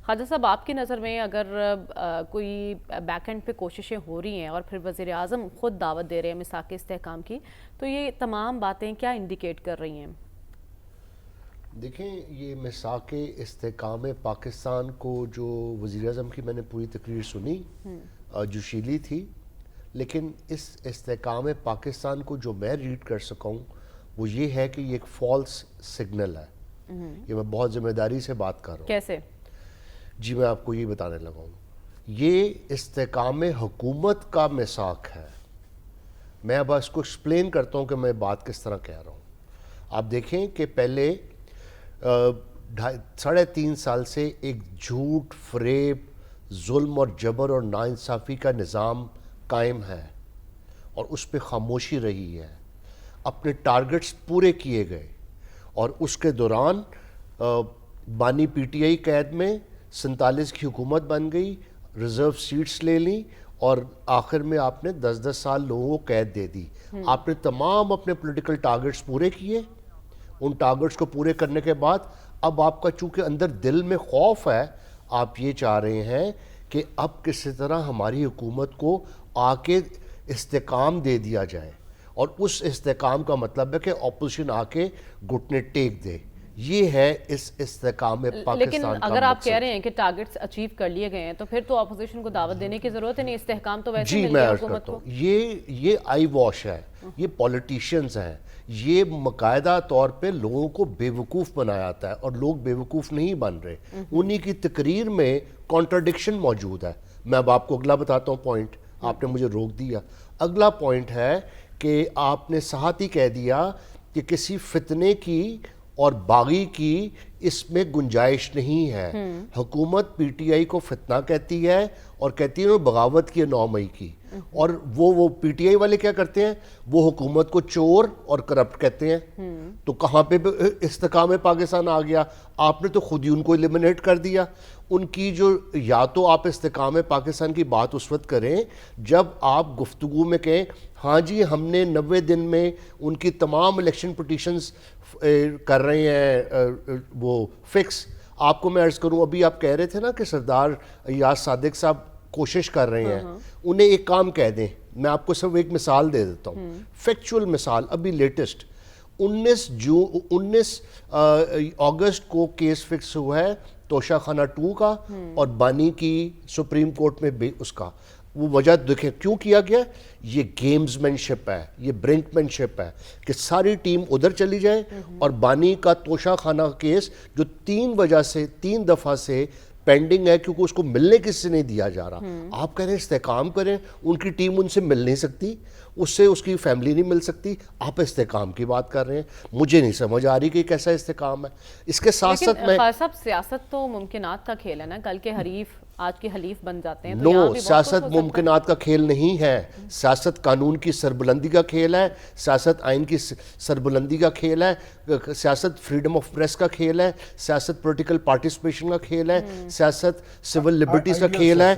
خواجہ صاحب آپ کی نظر میں اگر کوئی بیک اینڈ پہ کوششیں ہو رہی ہیں اور پھر وزیر اعظم خود دعوت دے رہے ہیں میثاق استحکام کی، تو یہ تمام باتیں کیا انڈیکیٹ کر رہی ہیں؟ دیکھیں، یہ میثاق استحکام پاکستان کو جو وزیر اعظم کی میں نے پوری تقریر سنی، جوشیلی تھی، لیکن اس استحکام پاکستان کو جو میں ریڈ کر سکوں وہ یہ ہے کہ یہ ایک فالس سگنل ہے۔ یہ میں بہت ذمہ داری سے بات کر رہا ہوں۔ کیسے؟ جی میں آپ کو یہ بتانے لگا ہوں۔ یہ استحکام حکومت کا میثاق ہے۔ میں اب اس کو ایکسپلین کرتا ہوں کہ میں بات کس طرح کہہ رہا ہوں۔ آپ دیکھیں کہ پہلے 3.5 سال سے ایک جھوٹ، فریب، ظلم اور جبر اور ناانصافی کا نظام قائم ہے اور اس پہ خاموشی رہی ہے۔ اپنے ٹارگٹس پورے کیے گئے اور اس کے دوران بانی پی ٹی آئی قید میں 47 کی حکومت بن گئی، ریزرو سیٹس لے لیں اور آخر میں آپ نے 10 سال لوگوں کو قید دے دی۔ آپ نے تمام اپنے پولیٹیکل ٹارگٹس پورے کیے۔ ان ٹارگٹس کو پورے کرنے کے بعد اب آپ کا چونکہ اندر دل میں خوف ہے، آپ یہ چاہ رہے ہیں کہ اب کسی طرح ہماری حکومت کو آ کے استحکام دے دیا جائے، اور اس استحکام کا مطلب ہے کہ اپوزیشن آ کے گھٹنے ٹیک دے۔ یہ ہے اس استحکام پاکستان لیکن کا اگر آپ مقصد۔ کہہ رہے ہیں کہ ٹارگٹس اچیو کر لیے گئے ہیں تو پھر تو اپوزیشن کو دعوت دینے کی ضرورت ہے نہیں، استحکام تو ویسے مل میں گیا عرض حکومت کرتا کو۔ ہوں، یہ آئی واش ہے، یہ پولیٹیشنز ہیں، یہ باقاعدہ طور پہ لوگوں کو بے وقوف بنایا جاتا ہے اور لوگ بے وقوف نہیں بن رہے۔ انہی کی تقریر میں کانٹرڈکشن موجود ہے۔ میں اب آپ کو اگلا بتاتا ہوں پوائنٹ، آپ نے مجھے روک دیا۔ اگلا پوائنٹ ہے کہ آپ نے ساتھ ہی کہہ دیا کہ کسی فتنے کی اور باغی کی اس میں گنجائش نہیں ہے۔ حکومت پی ٹی آئی کو فتنہ کہتی ہے اور کہتی ہے بغاوت کی 9 مئی کی، اور وہ پی ٹی آئی والے کیا کرتے ہیں؟ وہ حکومت کو چور اور کرپٹ کہتے ہیں۔ تو کہاں پہ استحکام پاکستان آ گیا؟ آپ نے تو خود ہی ان کو ایلیمنیٹ کر دیا۔ ان کی جو، یا تو آپ استحکام پاکستان کی بات اس وقت کریں جب آپ گفتگو میں کہیں ہاں جی ہم نے 90 دن میں ان کی تمام الیکشن پٹیشنز کر رہے ہیں وہ فکس۔ آپ کو میں عرض کروں، ابھی آپ کہہ رہے تھے نا کہ سردار ایاز صادق صاحب کوشش کر رہے ہیں، انہیں ایک کام کہہ دیں۔ میں آپ کو صرف ایک مثال دے دیتا ہوں، فیکچول مثال، ابھی لیٹسٹ 19 اگست کو کیس فکس ہوا ہے توشہ خانہ 2 کا اور بانی کی سپریم کورٹ میں اس کا۔ وہ وجہ دیکھیں کیوں کیا گیا؟ یہ گیمز مین شپ ہے، یہ برنک مین شپ ہے کہ ساری ٹیم ادھر چلی جائے اور بانی کا توشہ خانہ کیس جو 3 دفعہ سے پینڈنگ ہے کیونکہ اس کو ملنے کس سے نہیں دیا جا رہا۔ آپ کہہ رہے ہیں استحکام کریں، ان کی ٹیم ان سے مل نہیں سکتی، اس سے اس کی فیملی نہیں مل سکتی، آپ استحکام کی بات کر رہے ہیں۔ مجھے نہیں سمجھ آ رہی کہ کیسا استحکام ہے۔ اس کے ساتھ ساتھ میں صاحب سیاست تو ممکنات کا کھیل ہے نا، کل کے حریف آج کے حلیف بن جاتے ہیں، تو یہاں بھی بہت سیاست کچھ ہو سکتا ہے۔ ممکنات کا کھیل نہیں ہے، سیاست قانون کی سربلندی کا کھیل ہے، سیاست آئین کی سربلندی کا کھیل ہے، سیاست فریڈم آف پریس کا کھیل ہے، سیاست پولیٹیکل پارٹیسپیشن کا کھیل ہے، سیاست سول لبرٹیز کا کھیل ہے۔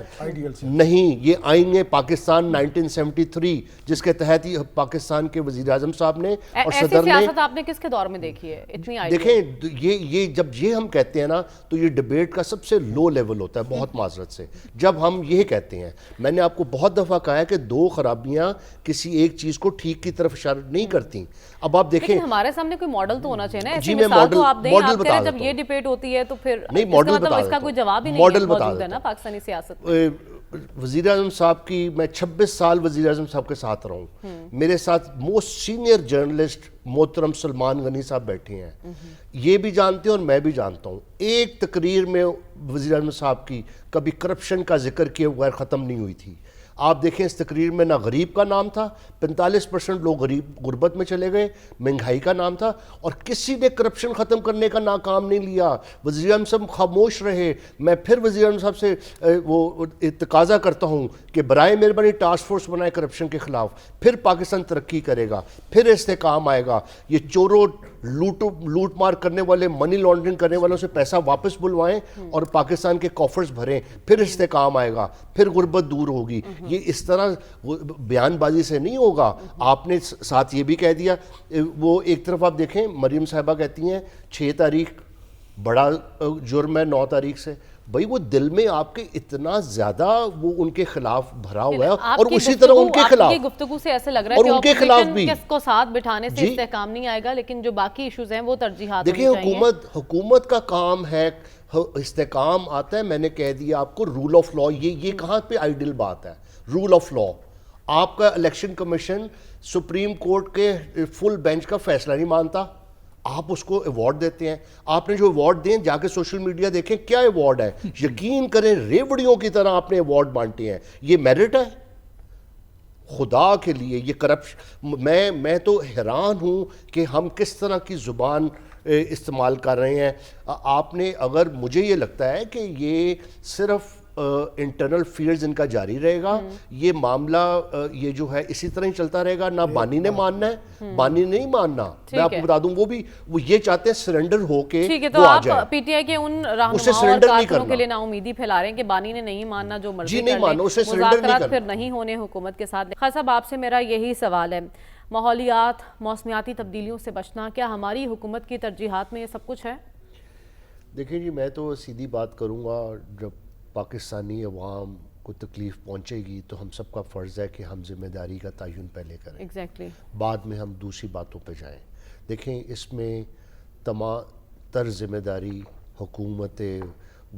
نہیں، یہ آئین ہے پاکستان 1973 جس کے تحت ہی پاکستان کے وزیر اعظم صاحب نے اور ایسی صدر نے، سیاست آپ نے کس کے دور میں دیکھی ہے اتنی آئیڈیا؟ دیکھیں یہ جب یہ ہم کہتے ہیں نا تو یہ ڈیبیٹ کا سب سے لو لیول ہوتا ہے، بہت معذرت سے، جب ہم یہ کہتے ہیں۔ میں نے آپ کو بہت دفعہ کہا ہے کہ 2 خرابیاں کسی ایک چیز کو ٹھیک کی طرف اشارہ نہیں کرتی۔ اب آپ دیکھیں، لیکن ہمارے سامنے کوئی ماڈل تو ہونا چاہیے نا، ایسی جی میں مثال تو آپ دیں۔ ماڈل آپ کہہ بتا رہے ہیں دیتا جب یہ ہوں، ڈیبیٹ ہوتی ہے تو پھر نہیں اس ماڈل کا بتا مطلب اس دیتا کا کوئی ہوں، جواب ہی نہیں ماڈل بتا موجود ہے دیتا نا پاکستانی سیاست میں۔ ہوں۔ وزیر اعظم صاحب کی، میں 26 سال وزیر اعظم صاحب کے ساتھ رہا ہوں، میرے ساتھ موسٹ سینئر جرنلسٹ محترم سلمان غنی صاحب بیٹھے ہیں، یہ بھی جانتے ہیں اور میں بھی جانتا ہوں۔ ایک تقریر میں وزیر اعظم صاحب کی کبھی کرپشن کا ذکر کیے بغیر ختم نہیں ہوئی تھی۔ آپ دیکھیں اس تقریر میں نہ غریب کا نام تھا، 45% لوگ غربت میں چلے گئے، مہنگائی کا نام تھا، اور کسی نے کرپشن ختم کرنے کا ناکام نہیں لیا۔ وزیر اعظم صاحب خاموش رہے۔ میں پھر وزیر اعظم صاحب سے وہ تقاضا کرتا ہوں کہ برائے مہربانی ٹاسک فورس بنائے کرپشن کے خلاف، پھر پاکستان ترقی کرے گا، پھر استحکام آئے گا۔ یہ چوروں، لوٹ مار کرنے والے، منی لانڈرنگ کرنے والوں سے پیسہ واپس بلوائیں اور پاکستان کے کوفرز بھریں، پھر استحکام آئے گا، پھر غربت دور ہوگی۔ یہ اس طرح بیان بازی سے نہیں ہوگا۔ آپ نے ساتھ یہ بھی کہہ دیا، وہ ایک طرف آپ دیکھیں مریم صاحبہ کہتی ہیں 6 تاریخ بڑا جرم ہے 9 تاریخ سے، بھائی وہ دل میں آپ کے اتنا زیادہ وہ ان کے خلاف بھرا ہوا ہے، آپ اور کی اسی طرح ان کے خلاف، آپ کی گفتگو سے ایسے لگ رہا اور ہے ان کہ کے خلاف بھی اپوزیشن کو ساتھ بٹھانے سے استحکام نہیں آئے گا، لیکن جو باقی ایشوز ہیں وہ ترجیحات ہونی چاہیے. دیکھیں حکومت کا کام ہے، استحکام آتا ہے. میں نے کہہ دیا آپ کو رول آف لا، یہ کہاں پہ آئیڈل بات ہے؟ Rule of law. آپ کا الیکشن کمیشن سپریم کورٹ کے فل بینچ کا فیصلہ نہیں مانتا، آپ اس کو ایوارڈ دیتے ہیں. آپ نے جو ایوارڈ دیں جا کے سوشل میڈیا دیکھیں کیا ایوارڈ ہے، یقین کریں ریوڑیوں کی طرح آپ نے ایوارڈ بانٹے ہیں. یہ میرٹ ہے؟ خدا کے لیے یہ کرپشن. میں تو حیران ہوں کہ ہم کس طرح کی زبان استعمال کر رہے ہیں. آپ نے، اگر مجھے یہ لگتا ہے کہ یہ صرف انٹرنل فیلڈز ان کا جاری رہے گا، یہ معاملہ یہ جو ہے اسی طرح ہی چلتا رہے گا. نہ بانی نے ماننا ہے، بانی نہیں ماننا. میں آپ کو بتا دوں وہ یہ چاہتے ہیں سرنڈر ہو کے تو آپ پی ٹی آئی کے ان رہنماؤں اور کارکنوں کے لیے نا امیدی پھیلا رہے ہیں کہ بانی نے نہیں ماننا، جو مرضی کر لیں، مذاکرات پھر نہیں ہونے حکومت کے ساتھ. خیر صاحب، آپ سے میرا یہی سوال ہے، ماحولیات، موسمیاتی تبدیلیوں سے بچنا، کیا ہماری حکومت کی ترجیحات میں یہ سب کچھ ہے؟ دیکھیں جی، میں تو سیدھی بات کروں گا، جب پاکستانی عوام کو تکلیف پہنچے گی تو ہم سب کا فرض ہے کہ ہم ذمہ داری کا تعین پہلے کریں، ایگزیکٹلی، بعد میں ہم دوسری باتوں پہ جائیں. دیکھیں اس میں تمام تر ذمہ داری حکومت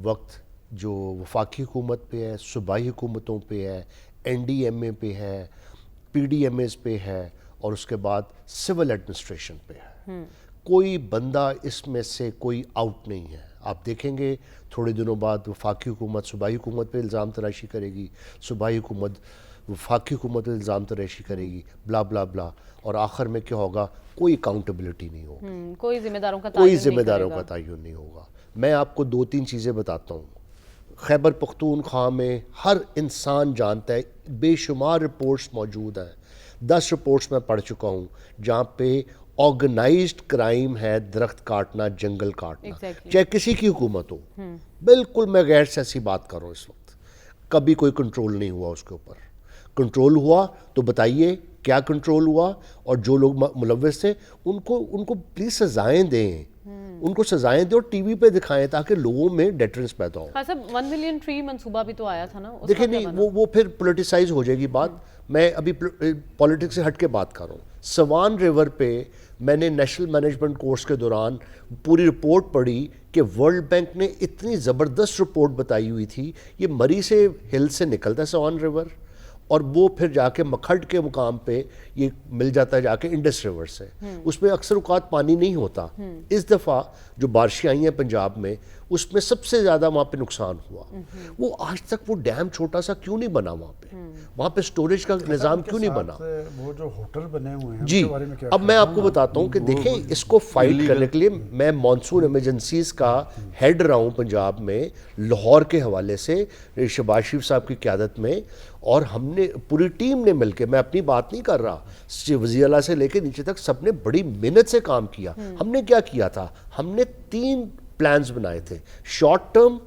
وقت، جو وفاقی حکومت پہ ہے، صوبائی حکومتوں پہ ہے، این ڈی ایم اے پہ ہے، پی ڈی ایم ایز پہ ہے، اور اس کے بعد سول ایڈمنسٹریشن پہ ہے. کوئی بندہ اس میں سے کوئی آؤٹ نہیں ہے. آپ دیکھیں گے تھوڑے دنوں بعد وفاقی حکومت صوبائی حکومت پہ الزام تراشی کرے گی، صوبائی حکومت وفاقی حکومت پہ الزام تراشی کرے گی، بلا بلا بلا، اور آخر میں کیا ہوگا؟ کوئی اکاؤنٹیبلٹی نہیں ہوگی، کوئی ذمہ داروں کا تعین نہیں ہوگا. میں آپ کو 2-3 چیزیں بتاتا ہوں. خیبر پختونخوا میں ہر انسان جانتا ہے، بے شمار رپورٹس موجود ہیں، 10 رپورٹس میں پڑھ چکا ہوں جہاں پہ آرگنائزڈ کرائم ہے، درخت کاٹنا، جنگل کاٹنا، چاہے کسی کی حکومت ہو. بالکل میں غیر سیاسی بات کر رہا ہوں اس وقت. کبھی کوئی کنٹرول نہیں ہوا اس کے اوپر. کنٹرول ہوا تو بتائیے کیا کنٹرول ہوا، اور جو لوگ ملوث تھے ان کو پلیز سزائیں دیں، ان کو سزائیں دیں اور ٹی وی پہ دکھائیں تاکہ لوگوں میں ڈیٹرنس پیدا ہو. ہاں صاحب، 1 ملین ٹری منصوبہ بھی تو آیا تھا نا. دیکھیں نہیں، وہ پھر پولیٹیسائز ہو جائے گی بات. میں ابھی پولیٹکس سے ہٹ کے بات کر رہا ہوں. سوان ریور پہ میں نے نیشنل مینجمنٹ کورس کے دوران پوری رپورٹ پڑھی کہ ورلڈ بینک نے اتنی زبردست رپورٹ بتائی ہوئی تھی. یہ مری سے ہل سے نکلتا ہے سوان ریور، اور وہ پھر جا کے مکھڈ کے مقام پہ یہ مل جاتا ہے جا کے انڈس ریور سے. اس میں اکثر اوقات پانی نہیں ہوتا. اس دفعہ جو بارشیں آئی ہیں پنجاب میں، اس میں سب سے زیادہ وہاں پہ نقصان ہوا. وہ آج تک وہ ڈیم چھوٹا سا کیوں نہیں بنا وہاں پہ اسٹوریج کا نظام کیوں نہیں بنا؟ وہ جو ہوٹل بنے ہوئے ہیں جی، اب میں آپ کو بتاتا ہوں کہ دیکھیں اس کو فائٹ کرنے کے لیے میں مانسون ایمرجنسیز کا ہیڈ رہا ہوں پنجاب میں، لاہور کے حوالے سے شہباز شریف صاحب کی قیادت میں، اور ہم نے پوری ٹیم نے مل کے، میں اپنی بات نہیں کر رہا، وزیر اعلیٰ سے لے کے نیچے تک سب نے بڑی محنت سے کام کیا. ہم نے کیا کیا تھا؟ ہم نے 3 پلانز بنائے تھے، شارٹ ٹرم،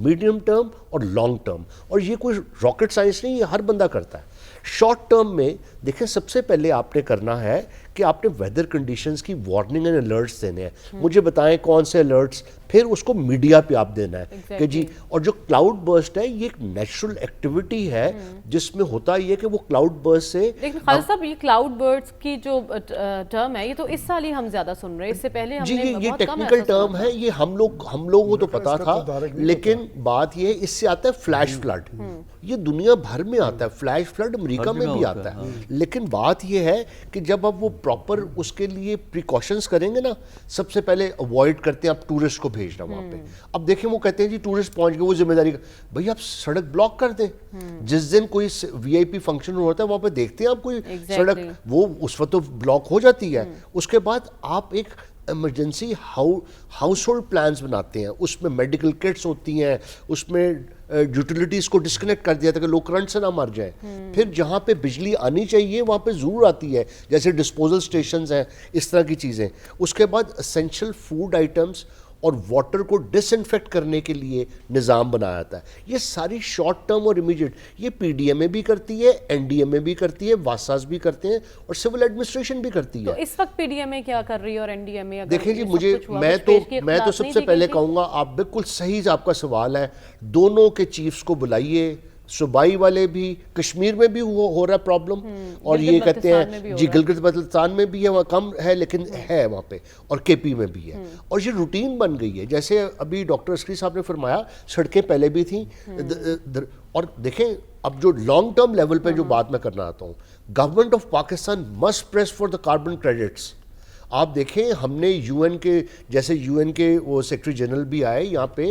میڈیم ٹرم اور لانگ ٹرم. اور یہ کوئی راکٹ سائنس نہیں، یہ ہر بندہ کرتا ہے. شارٹ ٹرم میں دیکھیں سب سے پہلے آپ نے کرنا ہے کہ آپ نے ویدر کنڈیشنز کی وارننگ اینڈ الرٹس دینے ہیں. مجھے بتائیں کون سے الرٹس، پھر اس کو میڈیا پہ آپ دینا ہے کہ جی. اور جو کلاؤڈ برسٹ ہے یہ ایک نیچرل ایکٹیویٹی ہے جس میں ہوتا یہ کہ وہ کلاؤڈ برسٹ سے، لیکن خالد صاحب یہ کلاؤڈ برڈز کی جو ٹرم ہے یہ تو اس سال ہی ہم زیادہ سن رہے ہیں، اس سے پہلے ہم نے یہ ٹیکنیکل ٹرم ہے، یہ ہم لوگوں کو تو پتا تھا. لیکن بات یہ اس سے آتا ہے فلیش فلڈ. یہ دنیا بھر میں آتا ہے فلیش فلڈ، امریکہ میں بھی آتا ہے. لیکن بات یہ ہے کہ جب آپ وہ پراپر اس کے لیے پریکاشنز کریں گے نا، سب سے پہلے اوائڈ کرتے ہیں آپ ٹورسٹ کو بھیجنا وہاں پہ. اب دیکھیں وہ کہتے ہیں جی ٹورسٹ پہنچ گئے، وہ ذمہ داری بھائی آپ سڑک بلاک کر دیں. جس دن کوئی وی آئی پی فنکشن ہوتا ہے وہاں پہ دیکھتے ہیں آپ کوئی سڑک، وہ اس وقت تو بلاک ہو جاتی ہے. اس کے بعد آپ ایک ایمرجنسی ہاؤس ہولڈ پلانز بناتے ہیں، اس میں میڈیکل کٹس ہوتی ہیں، اس میں یوٹیلیٹیز کو ڈسکنیکٹ کر دیا تاکہ لوگ کرنٹ سے نہ مر جائیں. پھر جہاں پہ بجلی آنی چاہیے وہاں پہ ضرور آتی ہے، جیسے ڈسپوزل سٹیشنز ہیں، اس طرح کی چیزیں. اس کے بعد اسینشل فوڈ آئٹمز اور واٹر کو ڈس انفیکٹ کرنے کے لیے نظام بنایا جاتا ہے. یہ ساری شارٹ ٹرم اور امیڈیٹ یہ پی ڈی ایم اے بھی کرتی ہے, این ڈی ایم اے بھی کرتی ہے, واساز بھی کرتے ہیں اور سول ایڈمنسٹریشن بھی کرتی ہے. تو اس وقت پی ڈی ایم اے کیا کر رہی ہے اور این ڈی ایم اے؟ دیکھیں جی میں تو سب سے پہلے کہوں گا, آپ بالکل صحیح آپ کا سوال ہے, دونوں کے چیفز کو بلائیے, صوبائی والے بھی, کشمیر میں بھی ہو رہا پرابلم, اور یہ کہتے ہیں جی گلگت بلتستان میں بھی ہے, وہاں کم ہے لیکن ہے وہاں پہ, اور کے پی میں بھی ہے, اور یہ روٹین بن گئی ہے. جیسے ابھی ڈاکٹر عسکری صاحب نے فرمایا سڑکیں پہلے بھی تھیں, اور دیکھیں اب جو لانگ ٹرم لیول پہ جو بات میں کرنا آتا ہوں, government of Pakistan must press for the carbon credits. آپ دیکھیں ہم نے یو این کے جیسے یو این کے وہ سیکرٹری جنرل بھی آئے یہاں پہ,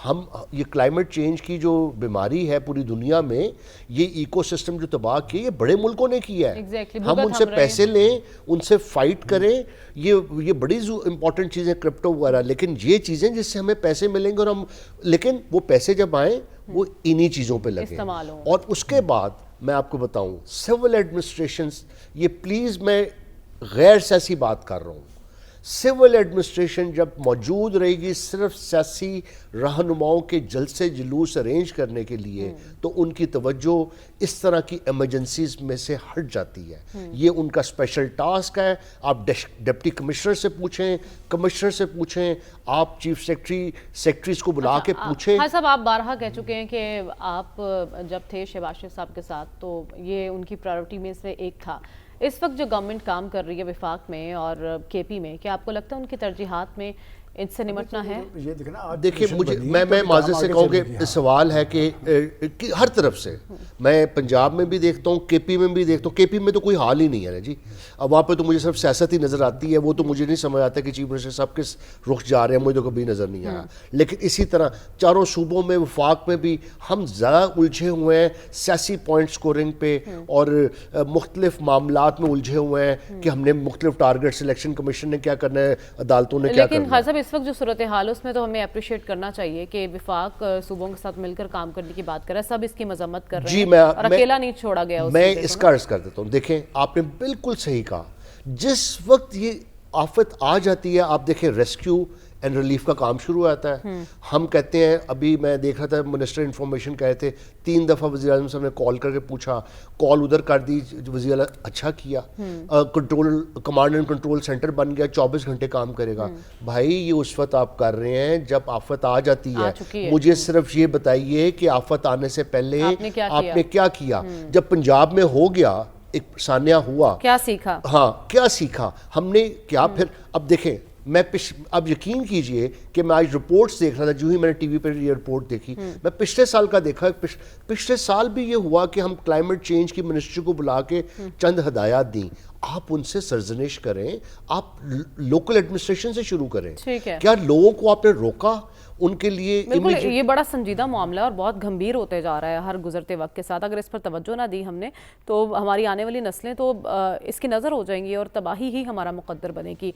ہم یہ کلائمیٹ چینج کی جو بیماری ہے پوری دنیا میں, یہ ایکو سسٹم جو تباہ کیا یہ بڑے ملکوں نے کیا ہے. ہم ان سے پیسے لیں, ان سے فائٹ کریں, یہ بڑی امپورٹنٹ چیزیں کرپٹو وغیرہ, لیکن یہ چیزیں جس سے ہمیں پیسے ملیں گے, اور ہم لیکن وہ پیسے جب آئیں وہ انہی چیزوں پہ لگیں. اور اس کے بعد میں آپ کو بتاؤں سول ایڈمنسٹریشنز, یہ پلیز میں غیر سیاسی بات کر رہا ہوں, سول ایڈمنسٹریشن جب موجود رہے گی صرف سیاسی رہنماؤں کے جلسے جلوس ارینج کرنے کے لیے, تو ان کی توجہ اس طرح کی ایمرجنسیز میں سے ہٹ جاتی ہے. یہ ان کا اسپیشل ٹاسک ہے. آپ ڈپٹی کمشنر سے پوچھیں, کمشنر سے پوچھیں, آپ چیف سیکرٹریز کو بلا کے پوچھیں. ہاں صاحب, آپ بارہا کہہ چکے ہیں کہ آپ جب تھے شہباز شریف صاحب کے ساتھ تو یہ ان کی پرائیورٹی میں سے ایک تھا. اس وقت جو گورنمنٹ کام کر رہی ہے وفاق میں اور کے پی میں, کیا آپ کو لگتا ہے ان کی ترجیحات میں ان سے نمٹنا ہے؟ دیکھیں مجھے میں معذرت سے کہوں کہ سوال ہے کہ ہر طرف سے, میں پنجاب میں بھی دیکھتا ہوں, کے پی میں بھی دیکھتا ہوں. کے پی میں تو کوئی حال ہی نہیں ہے نا جی, اب وہاں پہ تو مجھے صرف سیاست ہی نظر آتی ہے, وہ تو مجھے نہیں سمجھ آتا کہ چیف منسٹر صاحب کس رخ جا رہے ہیں, مجھے تو کبھی نظر نہیں آیا. لیکن اسی طرح چاروں صوبوں میں وفاق میں بھی ہم زیادہ الجھے ہوئے ہیں سیاسی پوائنٹ سکورنگ پہ, اور مختلف معاملات میں الجھے ہوئے ہیں کہ ہم نے مختلف ٹارگٹ, سلیکشن کمیشن نے کیا کرنا ہے, عدالتوں نے کیا کرنا ہے. اس وقت جو صورتحال اس میں تو ہمیں اپریشیٹ کرنا چاہیے کہ وفاق صوبوں کے ساتھ مل کر کام کرنے کی بات کر رہا ہے, سب اس کی مذمت کر رہے ہیں اور اکیلا نہیں چھوڑا گیا. میں اس کا عرض کر دیتا ہوں, دیکھیں آپ نے بالکل صحیح کہا, جس وقت یہ آفت آ جاتی ہے, آپ دیکھیں ریسکیو اینڈ ریلیف کا کام شروع ہوتا ہے. ہم کہتے ہیں, ابھی میں دیکھ رہا تھا منسٹر انفارمیشن کہے تھے 3 دفعہ وزیر اعظم صاحب نے کال کر کے پوچھا, کال ادھر کر دی, وزیر اعظم اچھا کیا, control command and control centre بن گیا, 24 گھنٹے کام کرے گا. بھائی یہ اس وقت آپ کر رہے ہیں جب آفت آ جاتی ہے. مجھے صرف یہ بتائیے کہ آفت آنے سے پہلے آپ نے کیا کیا. جب پنجاب میں ہو گیا, ایک ثانیہ ہوا, کیا سیکھا؟ ہاں کیا سیکھا ہم نے, کیا پھر اب دیکھیں میں اب یقین کیجئے کہ میں آج رپورٹس دیکھ رہا تھا, جو ہی میں نے ٹی وی پر یہ رپورٹ دیکھی, میں پچھلے سال کا دیکھا, پچھلے سال بھی یہ ہوا کہ ہم کلائمیٹ چینج کی منسٹری کو بلا کے چند ہدایات دیں. آپ ان سے سرزنش کریں, آپ لوکل ایڈمنسٹریشن سے شروع کریں. کیا لوگوں کو آپ نے روکا ان کے لیے؟ بالکل یہ بڑا سنجیدہ معاملہ ہے اور بہت گھمبیر ہوتے جا رہا ہے ہر گزرتے وقت کے ساتھ. اگر اس پر توجہ نہ دی ہم نے تو ہماری آنے والی نسلیں تو اس کی نظر ہو جائیں گی اور تباہی ہی ہمارا مقدر بنے گی.